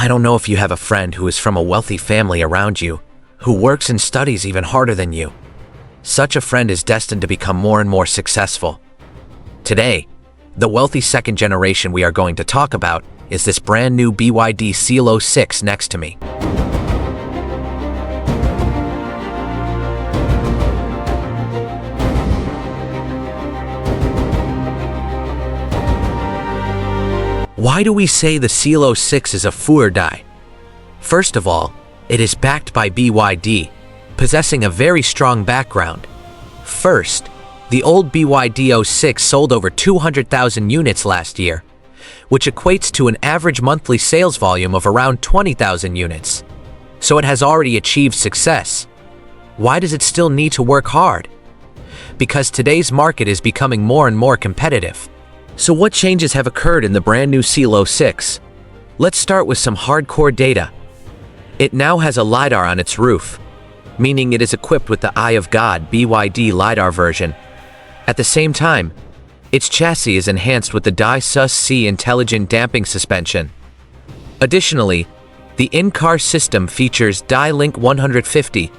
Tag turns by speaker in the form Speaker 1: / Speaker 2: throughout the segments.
Speaker 1: I don't know if you have a friend who is from a wealthy family around you, who works and studies even harder than you. Such a friend is destined to become more and more successful. Today, the wealthy second generation we are going to talk about is this brand new BYD Seal 06 next to me. Why do we say the Seal 06 is a fou or die? First of all, it is backed by BYD, possessing a very strong background. First, the old BYD 06 sold over 200,000 units last year, which equates to an average monthly sales volume of around 20,000 units. So it has already achieved success. Why does it still need to work hard? Because today's market is becoming more and more competitive. So what changes have occurred in the brand new Seal 06? Let's start with some hardcore data. It now has a LiDAR on its roof, meaning it is equipped with the Eye of God BYD LiDAR version. At the same time, its chassis is enhanced with the DiSus-C intelligent damping suspension. Additionally, the in-car system features DiLink 150,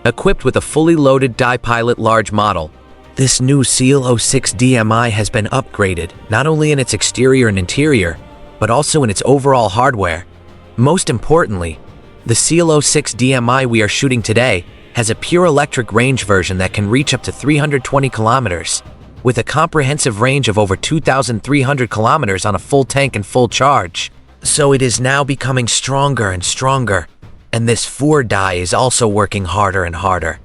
Speaker 1: equipped with a fully loaded DiPilot large model. This new Seal 06 DMI has been upgraded, not only in its exterior and interior, but also in its overall hardware. Most importantly, the Seal 06 DMI we are shooting today has a pure electric range version that can reach up to 320 kilometers, with a comprehensive range of over 2,300 kilometers on a full tank and full charge. So it is now becoming stronger and stronger, and this fou or die is also working harder and harder.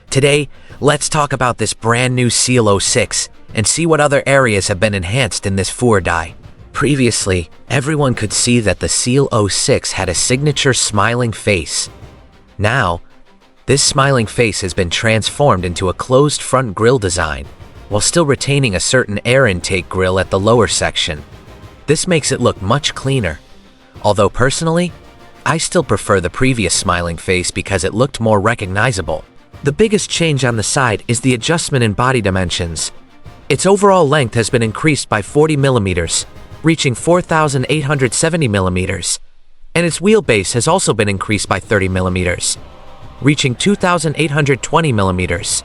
Speaker 1: Today, let's talk about this brand new Seal 06 and see what other areas have been enhanced in this fou or die. Previously, everyone could see that the Seal 06 had a signature smiling face. Now, this smiling face has been transformed into a closed front grille design, while still retaining a certain air intake grille at the lower section. This makes it look much cleaner. Although personally, I still prefer the previous smiling face because it looked more recognizable. The biggest change on the side is the adjustment in body dimensions. Its overall length has been increased by 40 millimeters, reaching 4,870 millimeters, and its wheelbase has also been increased by 30 millimeters, reaching 2,820 millimeters.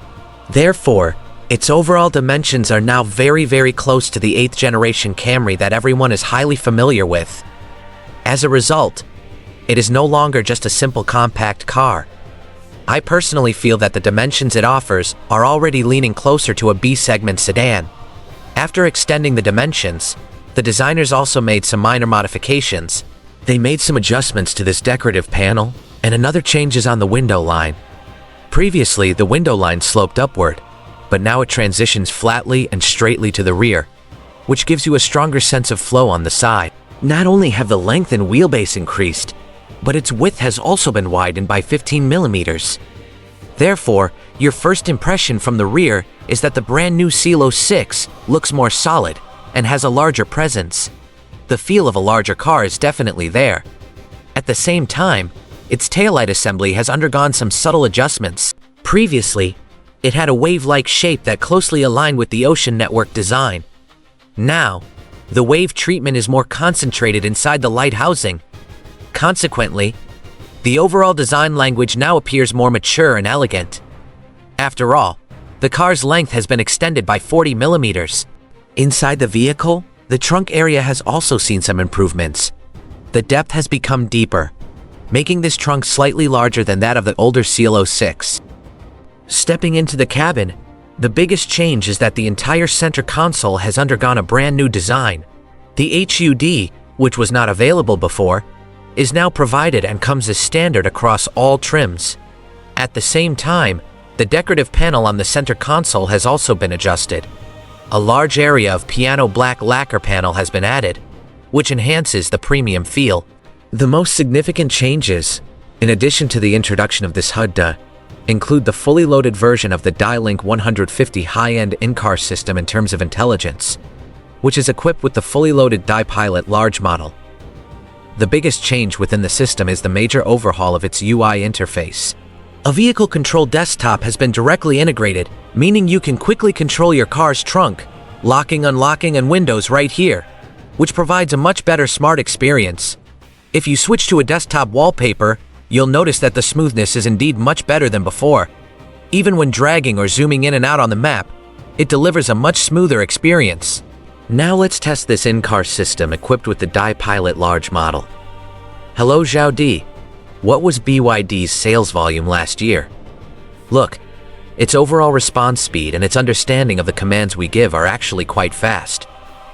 Speaker 1: Therefore, its overall dimensions are now very close to the 8th generation Camry that everyone is highly familiar with. As a result, it is no longer just a simple compact car. I personally feel that the dimensions it offers are already leaning closer to a B-segment sedan. After extending the dimensions, the designers also made some minor modifications. They made some adjustments to this decorative panel, and another change is on the window line. Previously, the window line sloped upward, but now it transitions flatly and straightly to the rear, which gives you a stronger sense of flow on the side. Not only have the length and wheelbase increased, but its width has also been widened by 15 millimeters. Therefore, your first impression from the rear is that the brand new Seal 06 looks more solid and has a larger presence. The feel of a larger car is definitely there. At the same time, its taillight assembly has undergone some subtle adjustments. Previously, it had a wave-like shape that closely aligned with the Ocean Network design. Now, the wave treatment is more concentrated inside the light housing. Consequently, the overall design language now appears more mature and elegant. After all, the car's length has been extended by 40 millimeters. Inside the vehicle, the trunk area has also seen some improvements. The depth has become deeper, making this trunk slightly larger than that of the older Seal 06. Stepping into the cabin, the biggest change is that the entire center console has undergone a brand new design. The HUD, which was not available before, is now provided and comes as standard across all trims. At the same time, the decorative panel on the center console has also been adjusted. A large area of piano black lacquer panel has been added, which enhances the premium feel. The most significant changes, in addition to the introduction of this HUD, include the fully loaded version of the DiLink 150 high-end in-car system in terms of intelligence, which is equipped with the fully loaded DiPilot large model. The biggest change within the system is the major overhaul of its UI interface. A vehicle control desktop has been directly integrated, meaning you can quickly control your car's trunk, locking, unlocking, and windows right here, which provides a much better smart experience. If you switch to a desktop wallpaper, you'll notice that the smoothness is indeed much better than before. Even when dragging or zooming in and out on the map, it delivers a much smoother experience. Now let's test this in-car system equipped with the DiPilot large model. Hello Xiao, what was BYD's sales volume last year? Look, its overall response speed and its understanding of the commands we give are actually quite fast,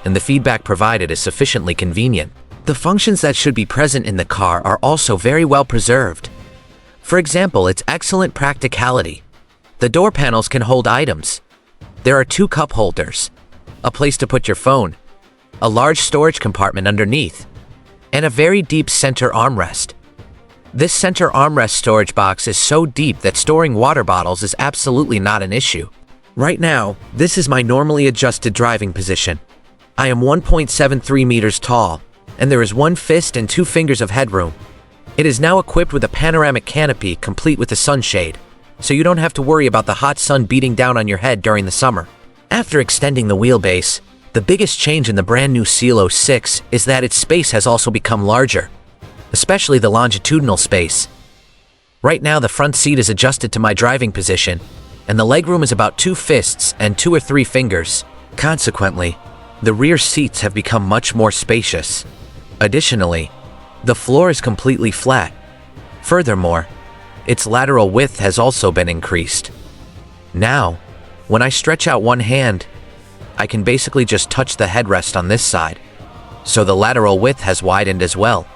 Speaker 1: and the feedback provided is sufficiently convenient. The functions that should be present in the car are also very well preserved. For example, its excellent practicality. The door panels can hold items. There are 2 cup holders, a place to put your phone, a large storage compartment underneath, and a very deep center armrest. This center armrest storage box is so deep that storing water bottles is absolutely not an issue. Right now, this is my normally adjusted driving position. I am 1.73 meters tall, and there is 1 fist and 2 fingers of headroom. It is now equipped with a panoramic canopy complete with a sunshade, so you don't have to worry about the hot sun beating down on your head during the summer. After extending the wheelbase, the biggest change in the brand new Seal 06 is that its space has also become larger, especially the longitudinal space. Right now the front seat is adjusted to my driving position, and the legroom is about 2 fists and 2 or 3 fingers. Consequently, the rear seats have become much more spacious. Additionally, the floor is completely flat. Furthermore, its lateral width has also been increased. Now, when I stretch out one hand, I can basically just touch the headrest on this side, so the lateral width has widened as well.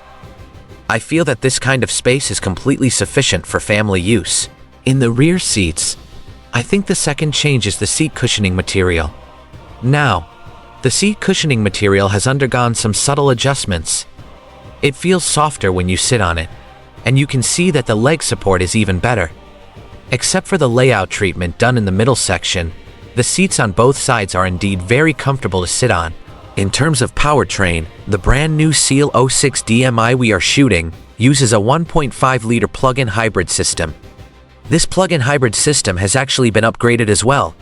Speaker 1: I feel that this kind of space is completely sufficient for family use. In the rear seats, I think the second change is the seat cushioning material. Now, the seat cushioning material has undergone some subtle adjustments. It feels softer when you sit on it, and you can see that the leg support is even better. Except for the layout treatment done in the middle section, the seats on both sides are indeed very comfortable to sit on. In terms of powertrain, the brand new Seal 06 DMI we are shooting uses a 1.5-liter plug-in hybrid system. This plug-in hybrid system has actually been upgraded as well.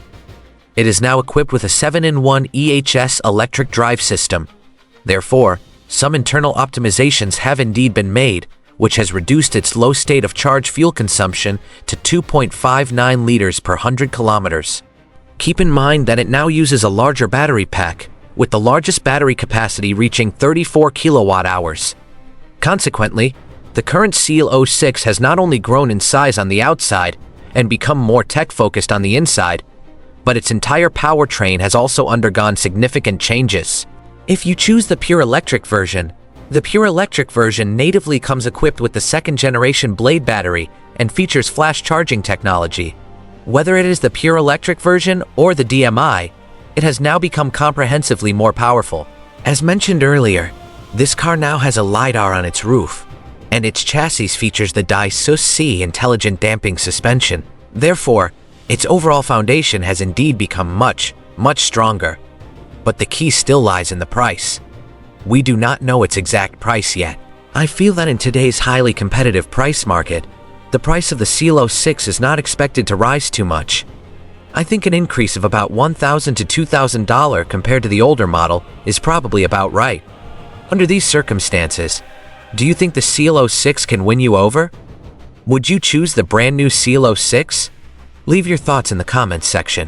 Speaker 1: It is now equipped with a 7-in-1 EHS electric drive system. Therefore, some internal optimizations have indeed been made, which has reduced its low state of charge fuel consumption to 2.59 liters per 100 kilometers. Keep in mind that it now uses a larger battery pack, with the largest battery capacity reaching 34 kilowatt hours. Consequently, the current Seal 06 has not only grown in size on the outside and become more tech-focused on the inside, but its entire powertrain has also undergone significant changes. If you choose the pure electric version, the pure electric version natively comes equipped with the 2nd-generation Blade battery and features flash charging technology. Whether it is the pure electric version or the DMI, it has now become comprehensively more powerful. As mentioned earlier, this car now has a LiDAR on its roof, and its chassis features the DiSus-C intelligent damping suspension. Therefore, its overall foundation has indeed become much stronger. But the key still lies in the price. We do not know its exact price yet. I feel that in today's highly competitive price market, the price of the Seal 06 is not expected to rise too much. I think an increase of about $1,000 to $2,000 compared to the older model is probably about right. Under these circumstances, do you think the Seal 06 can win you over? Would you choose the brand new Seal 06? Leave your thoughts in the comments section.